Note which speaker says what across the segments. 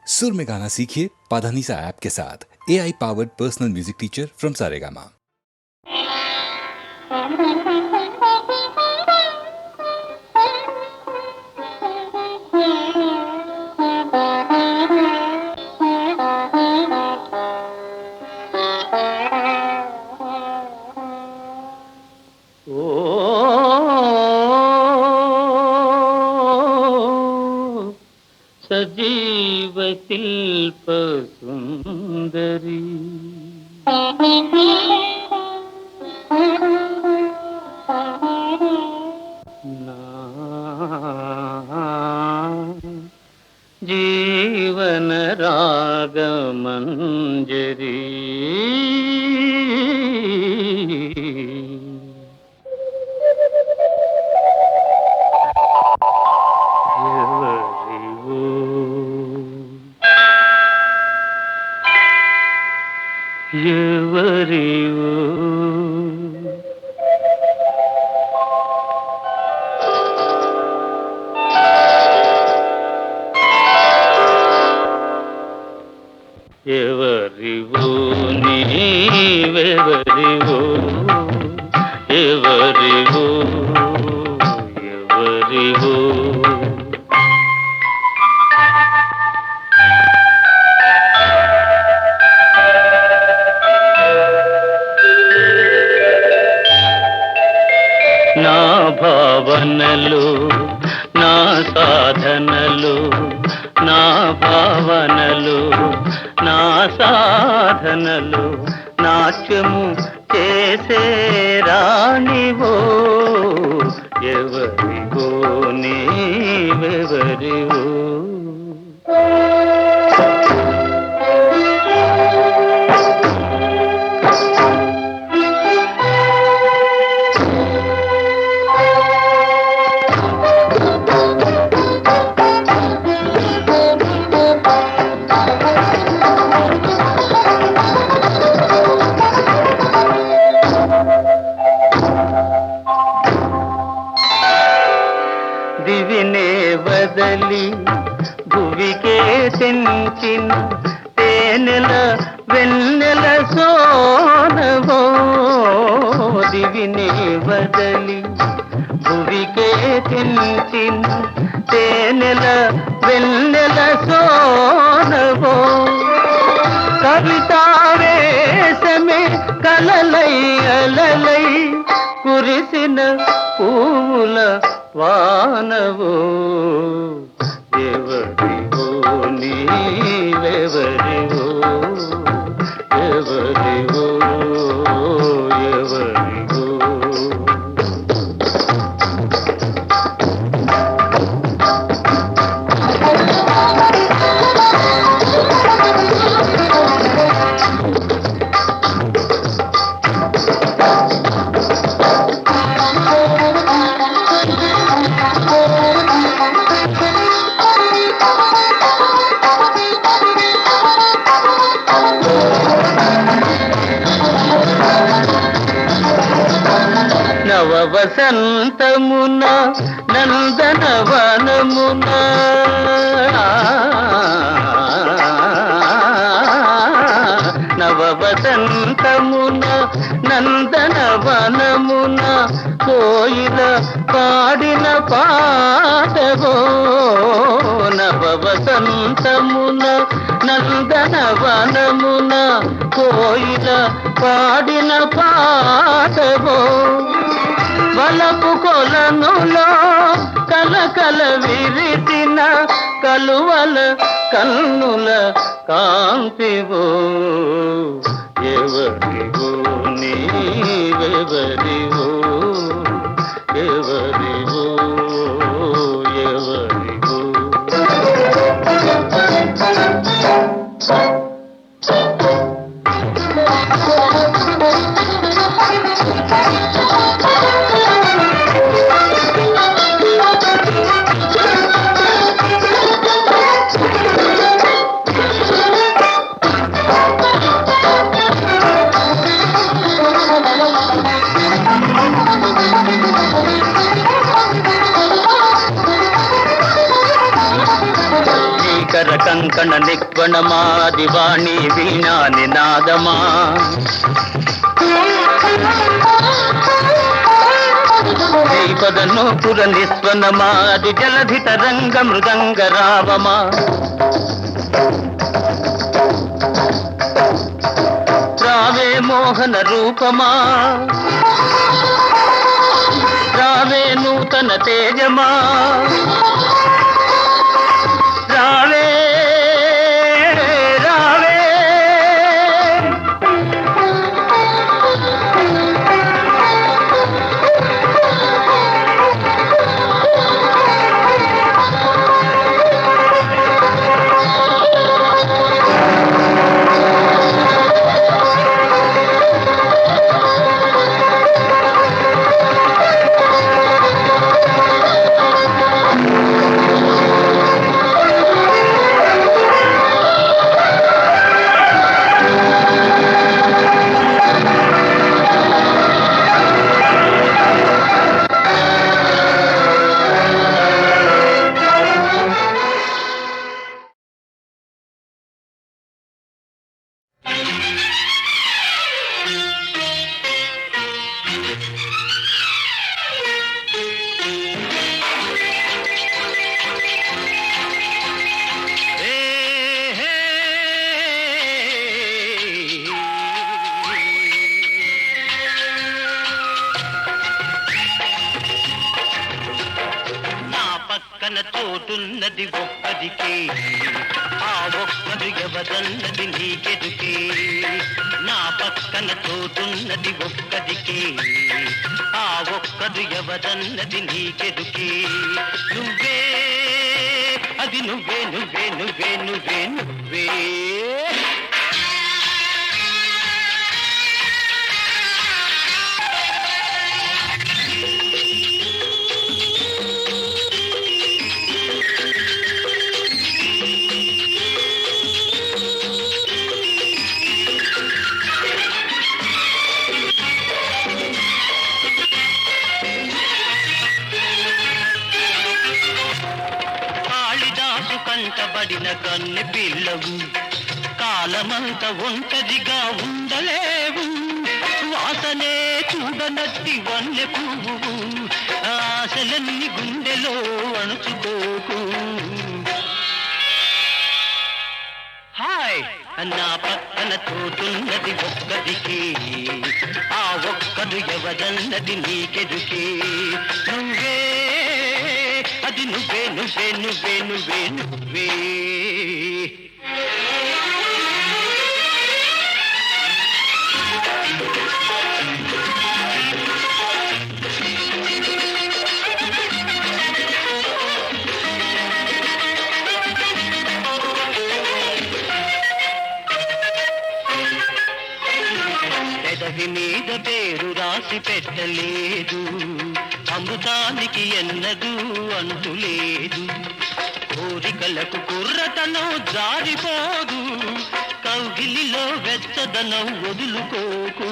Speaker 1: सुर में गाना सीखिए पाधानीसा ऐप के साथ। AI powered personal music teacher from Saregama.
Speaker 2: सजीव शिल्प सुंदरी ना जीवन राग मंजरी ఎవరివో ఎవరివో నీవెవరివో ఎవరివో ఎవరివో నా భావనలు నా సాధనలు నా భావనలు నా సాధనలు నాట్యము చేసే రాణివో ఎవరివో నీవెవరివో దివినే వదలి భువికే తెంచిన తేనెల వెన్నెల సోనవో దివినే వదలి భువికే తెంచిన తేనెల వెన్నెల సోనవో కవితావేశమే కలలై అలలై కురిసిన పూల వానవో ఎవరివో నీవెవరివో ఎవరివో ఎవరివో నవ వసంతమున నందనవనమున నవ వసంతమున నందనవనమున కోయిల పాడిన పాటవో నవ వసంతమున నందనవనమున కోయిల పాడిన పాటవో వలపు కొలనులో కలకల విరిసిన కలువల కన్నుల కాంతివో ఎవరివో నీవెవరివో ఎవరివో ఎవరివో కంకణ నిక్వణమా దివాణి వీణా నినాదమా శ్రీపదను పుర నిస్వనమా అది జలధి తరంగ మృదంగ రావమా రావే మోహన రూపమా రావే నూతన తేజమా రావే రావే చోటున్నది ఒక్కదికే ఆ ఒక్కడు ఎవరన్నది నీకెదుకే నా పక్కన చోటున్నది ఒక్కదికే ఆ ఒక్కడు ఎవరన్నది నీకెదుకే నువ్వే అది నువ్వే నువ్వే నువ్వే నువ్వే నువ్వే కంటబడిన కన్నె పిల్లవు కాలమంత ఒంటరిగా ఉండలేవు వాసనే చూడనట్టి వన్నె పువ్వు ఆశలన్నీ గుండెలో అణుచుకోకు హాయ్ నా పక్కన చోటున్నది ఒక్కదికి ఆ ఒక్కడు ఎవరన్నది నీకెదుకే నువ్వే అది నువ్వే నువ్వే నువ్వే నువ్వే నువ్వే పెదవి మీద పేరు రాసి పెట్టలేదు అమృతానికి ఎన్నదూ అంతులేదు కోరికలకు కుర్రతనం జారిపోదు కౌగిలిలో వెచ్చదనం వదులుకోకు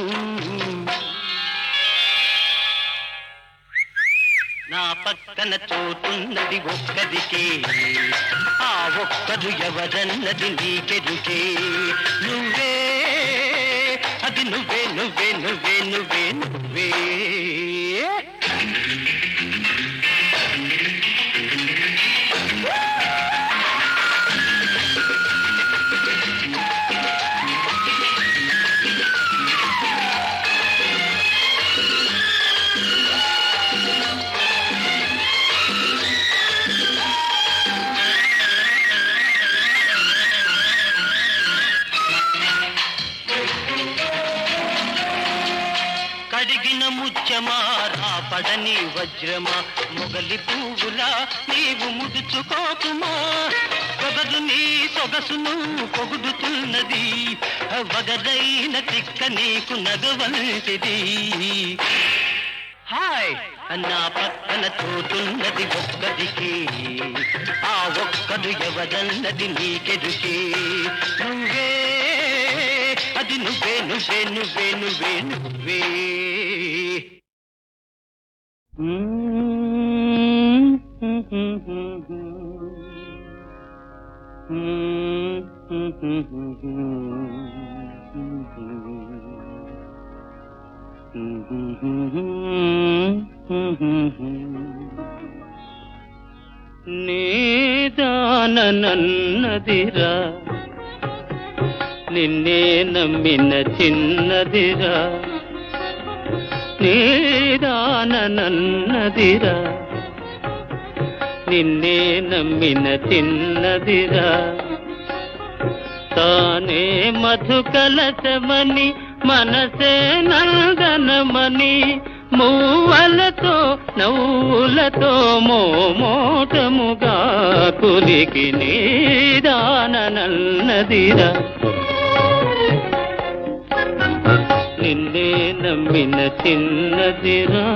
Speaker 2: నా పక్కన చోటున్నది ఒక్కదికే ఆ ఒక్కడు ఎవరన్నది నీకెదుకే నువ్వే అది నువ్వే నువ్వే నువ్వే నువ్వే నువ్వే కడిగిన ముత్యమా రాపడని వజ్రమా మొగలి పువ్వులా నీవు ముడుచుకోకుమా పొగదు నీ సొగసును పొగుడుతున్నది వగదైన తిక్క నీకు నగవంటిది హాయ్ నా పక్కన చోటున్నది ఒక్కదికి ఆ ఒక్కడు ఎవరన్నది నీకెదుకే నువ్వే అది నువ్వే నువ్వే నువ్వే నువ్వే నువ్వే నీదానన్నదిరా నిన్నే నమ్మిన చిన్నదిరా నీదానన్నదిరా నిన్నే నమ్మిన చిన్నదిరా తానే మధుకలశమని మనసే నందనమని మూవలతో నవ్వులతో మోమోటముగా కులికి నీదానన్నదిరా నిన్నే నమ్మిన చిన్నదిరా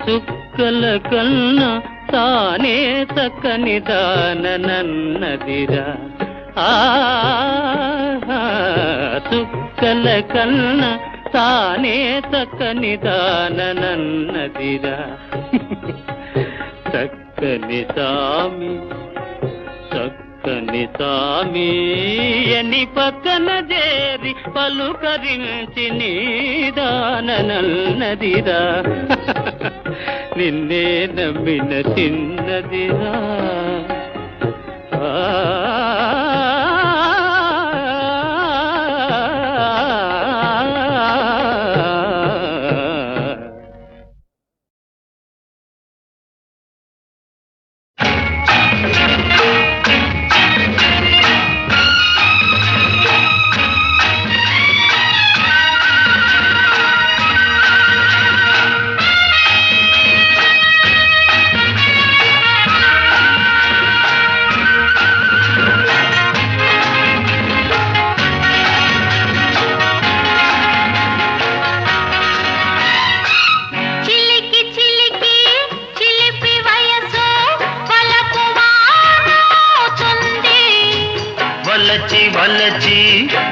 Speaker 2: చుక్కల కన్నా తానే చక్కని దానన్నదిరా చుక్కల కన్నా తానే చక్కని దానన్నదిరా చక్కని సామి చక్కని సామి అని పక్కన చేరి పలుకరించి నీదానన్నదిరా నిన్నే నమ్మిన చిన్నదిరా వలచి వలచి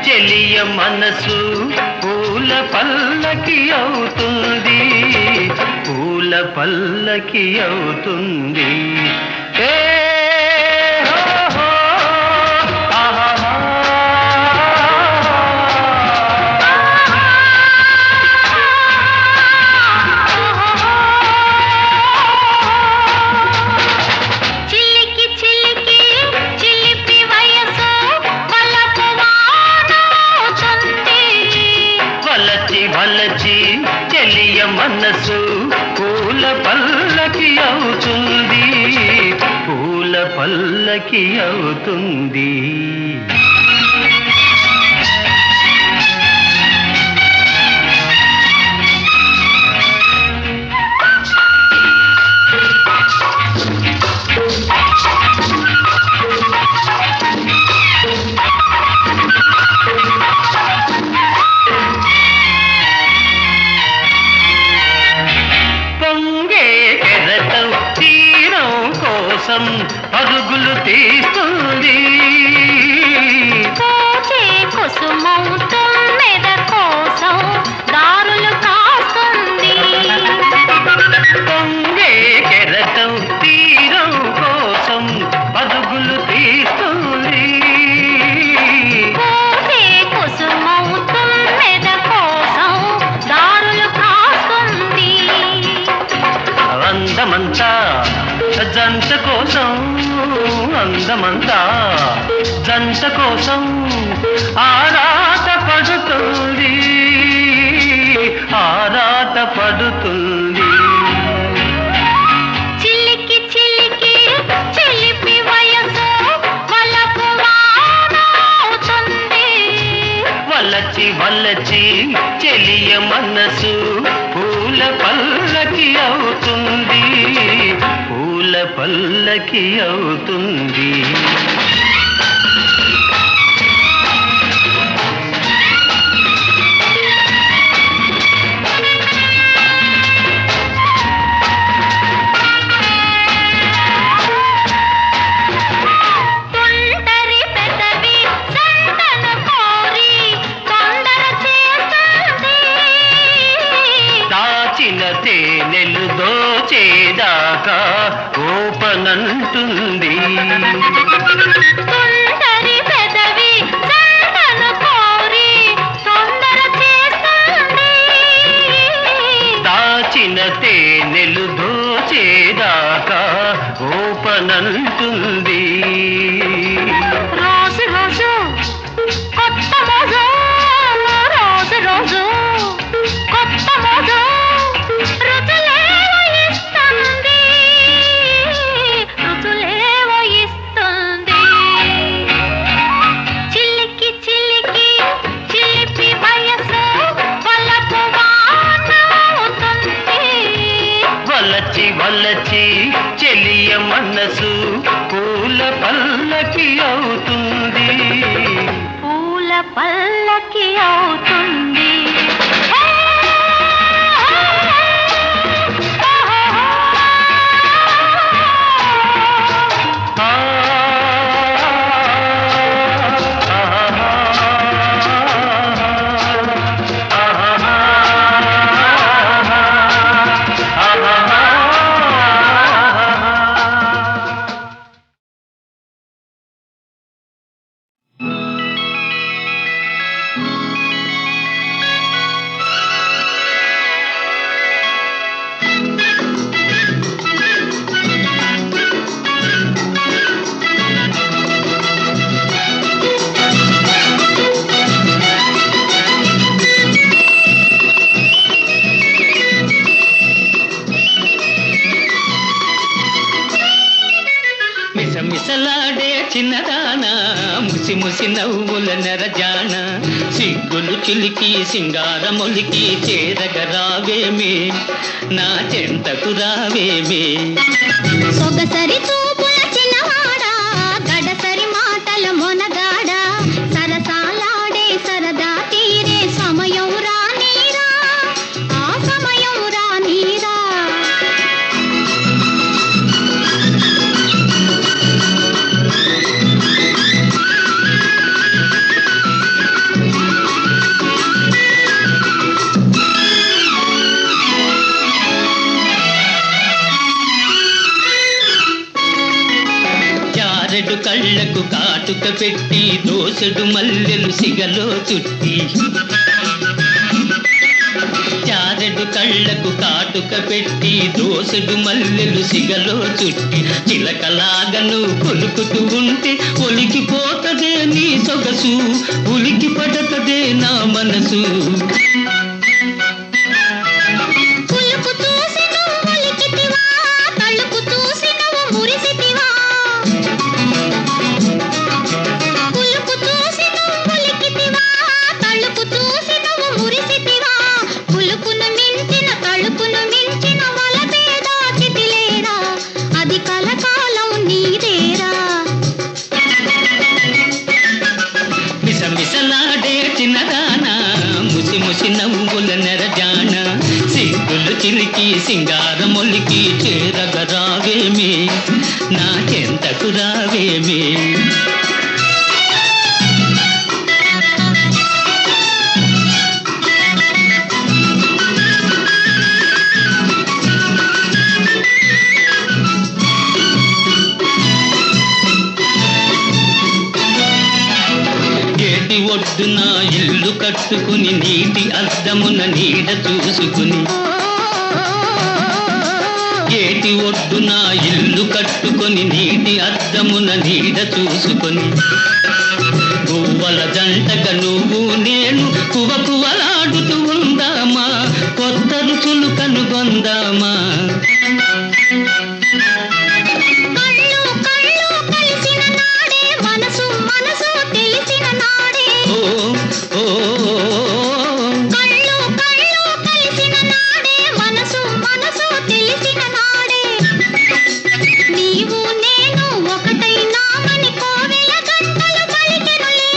Speaker 2: చెలియ మనసు పూల పల్లకి అవుతుంది పూల పల్లకి అవుతుంది ఏ హో హో ఆహా వలచి చెలియ మనసు పూల పల్లకి అవుతుంది పూల పల్లకి అవుతుంది పరుగులు తీస్తుంది కుసుమం తొమ్మిద కోసం దారులు కాస్తుంది పొంగే కెరటం తీరం కోసం పరుగులు తీస్తుంది కుసుమం తొమ్మిద కోసం దారులు కాస్తుంది అందమంతా జంట కోసం అందమంతా జంట కోసం ఆరాట పడుతుంది ఆరాట పడుతుంది చిలికి చిలికి చిలిపి వయసు వలపు వానవుతుంది వలచి వలచి చెలియ మనసు పూల పల్లకి అవుతుంది పూల పల్లకి అవుతుంది ఓపనంటుంది.
Speaker 3: సుందరి పెదవి జంటను కోరి తొందర చేస్తుంది.
Speaker 2: దాచిన తేనెలు దోచేదాకా ఓపనంటుంది.
Speaker 3: రోజు రోజు కొత్త మోజు, రోజు రోజు కొత్త మోజు, రుచులేవో ఇస్తుంది, రుచులేవో ఇస్తుంది. చిలికి చిలికి చిలిపి వయసు వలపు వాన అవుతుంది.
Speaker 2: వలచి వలచి చెలియ మనసు పూల పల్లకి అవుతుంది.
Speaker 3: పూల పల్లకి అవుతుంది.
Speaker 2: ఆ, మిసమిసలాడే చిన్నదానా, ముసి ముసి నవ్వుల నెరజాన, సిగ్గులు చిలికి సింగారములికి చేరగరావేమే, నా చెంతకు రావేమే.
Speaker 3: సొగసరి చూపుల చిన్నవాడా, గడసరి మాటల మొనగాడా, సరసాలాడే సరదా తీరే సమయం రానీరా, ఆ సమయం రానీరా.
Speaker 2: జారెడు కళ్ళకు కాటుక పెట్టి దోసెడు మల్లెలు సిగలో చుట్టి, జారెడు కళ్ళకు కాటుక పెట్టి దోసెడు మల్లెలు సిగలో చుట్టి, చిలకలాగను కొలుకుతూ ఉంటే ఒలికిపోతదే నీ సొగసు, ఉలికి పడతదే నా మనసు.
Speaker 3: కులుకు చూసి నువ్వు ఒలికితివా, తలుపు చూసి నువ్వు మురిసితివా. కులుకు చూసి నువ్వు ఒలికితివా, తలుపు చూసి నువ్వు మురిసితివా. కులుకును మించిన తలుపును మించిన వలపే దాచితిలేరా, అది కలకాలం నీదేరా.
Speaker 2: మిసమిసలాడే చిన్నదానా, ముసి ముసి నవ్వుల నెరజాన, సిగ్గులు చిలికి సింగారములికి చేరగరావేమే, నా చెంతకు రావేమే. ఏటి ఒడ్డున ఇల్లు కట్టుకుని నీటి అద్దమున నీడ చూసుకుని, ఏటి ఒడ్డున ఇల్లు కట్టుకొని నీటి అద్దమున నీడ చూసుకొని, గువ్వల జంటగా నువ్వు నేను కువకువలాడుతూ ఉందామా, కొత్త రుచులు కనుగొందామా.
Speaker 3: కళ్ళు కళ్ళు కలిసిన నాడే, మనసు మనసు తెలిసిన నాడే.
Speaker 2: ఓ ఓ
Speaker 3: కళ్ళు కళ్ళు కలిసిన నాడే, మనసు మనసు తెలిసిన నాడే. నీవు నేను ఒకటైనామని కోవెల గంటలు పలికెనులే.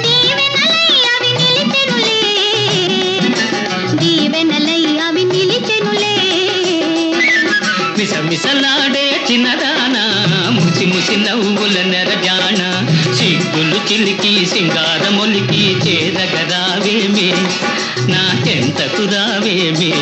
Speaker 3: దీవెనలై అవి నిలిచెనులే, దీవెనలై అవి నిలిచెనులే.
Speaker 2: మిసమిసలాడే చిన్నదానా, ముసి ముసి నవ్వుల నెరజాన, సిగ్గులు చిలికి సింగారములికి చేరగరావేమే, నా చెంతకు రావేమే.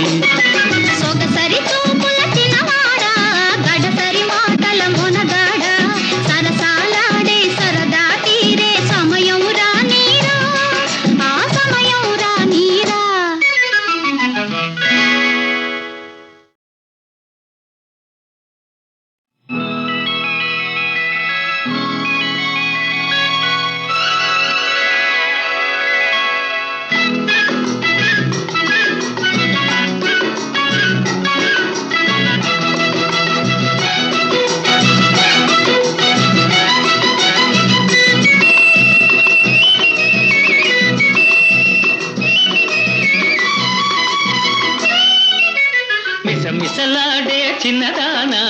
Speaker 2: చిన్నదానా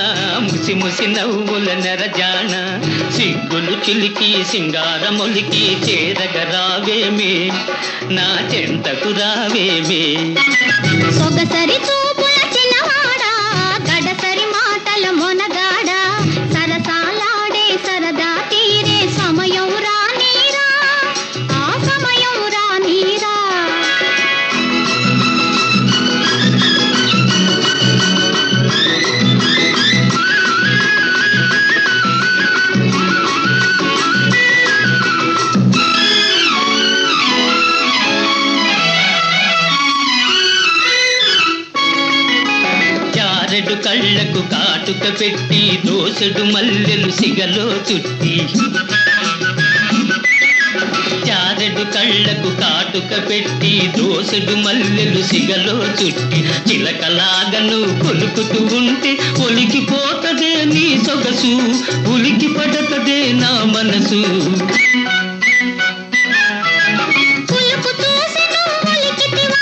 Speaker 2: ముసి ముసి నవ్వుల నెరజాన సిగ్గులు చిలికి సింగారమొలికి చేరగరావేమే నా చెంతకు రావేమే
Speaker 3: సొగసరి చూపుల చిన్నవాడా గడసరి మాటల మొనగాడా సరసాలాడే సరదా తీరే సమయం రానీరా ఆ సమయం రానీరా
Speaker 2: చారెడు కళ్ళకు కాటుక పెట్టి దోసెడు మల్లెలు సిగలో చుట్టి చారెడు కళ్ళకు కాటుక పెట్టి దోసెడు మల్లెలు సిగలో చుట్టి చిలకలాగను కొలుకుతూ ఉంటే ఒలికిపోతదే నీ సొగసు ఉలికి పడతదే నా మనసు
Speaker 3: పులుపు చూసి నువ్వు ఉలికితివా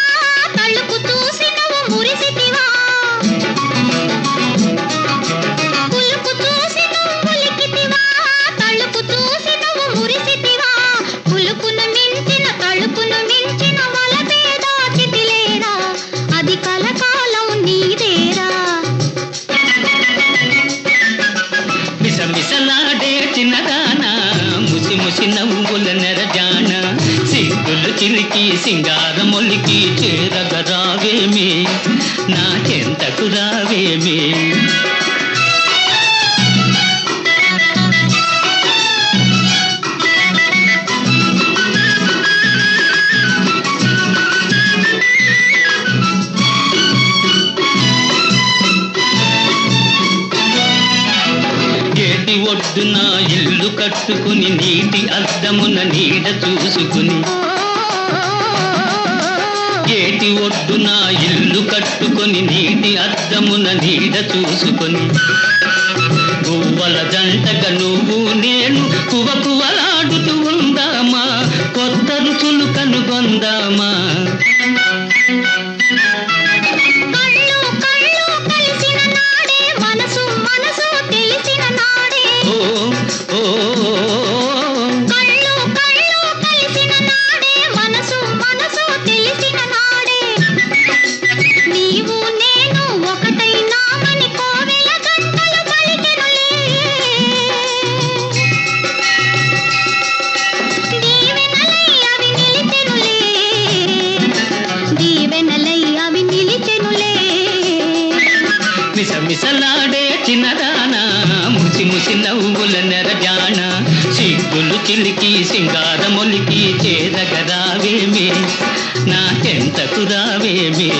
Speaker 3: తలుపు చూసి నువ్వు మురిసితివా పులుపు చూసి నువ్వు ఉలికితివా తలుపు చూసి నువ్వు మురిసితివా పులుపును మించిన తలుపును మించిన వలపేదా చితిలేరా అది కలకాలం నీదేరా
Speaker 2: మిసమిసలాడే చిన్నదానా ముసి ముసి నవ్వుల నెరజాన సిగ్గులు చిలికి సింగారమొలికి చేరగరావేమే నా చెంతకు రావేమే ఏటి ఒడ్డున ఇల్లు కట్టుకుని నీటి అద్దమున నీడ చూసుకుని ఏటి ఒడ్డున ఇల్లు కట్టుకొని నీటి అద్దమున నీడ చూసుకొని పువ్వల జంటగా నువ్వు నేను కువకువలాడుతూ ఉందామా కొత్త రుచులు కనుగొందామా
Speaker 3: కళ్ళు కళ్ళు కలిసిన నాడే మనసు మనసు తెలిసిన నాడే
Speaker 2: ఓ ఓ
Speaker 3: కళ్ళు కళ్ళు కలిసిన నాడే మనసు మనసు తెలిసిన నాడే నీవు నేను ఒకటైనామని కోవెల గంటలు పలికెనులే దీవెనలై అవి నిలిచెనులే దీవెనలై అవి నిలిచెనులే
Speaker 2: మిసమిసలాడే చిన్నదానా ముసి ముసి నవ్వుల నెరజాన సిగ్గులు చిలికి సింగారమొలికి చేరగరావేమే నా చెంతకు రావేమే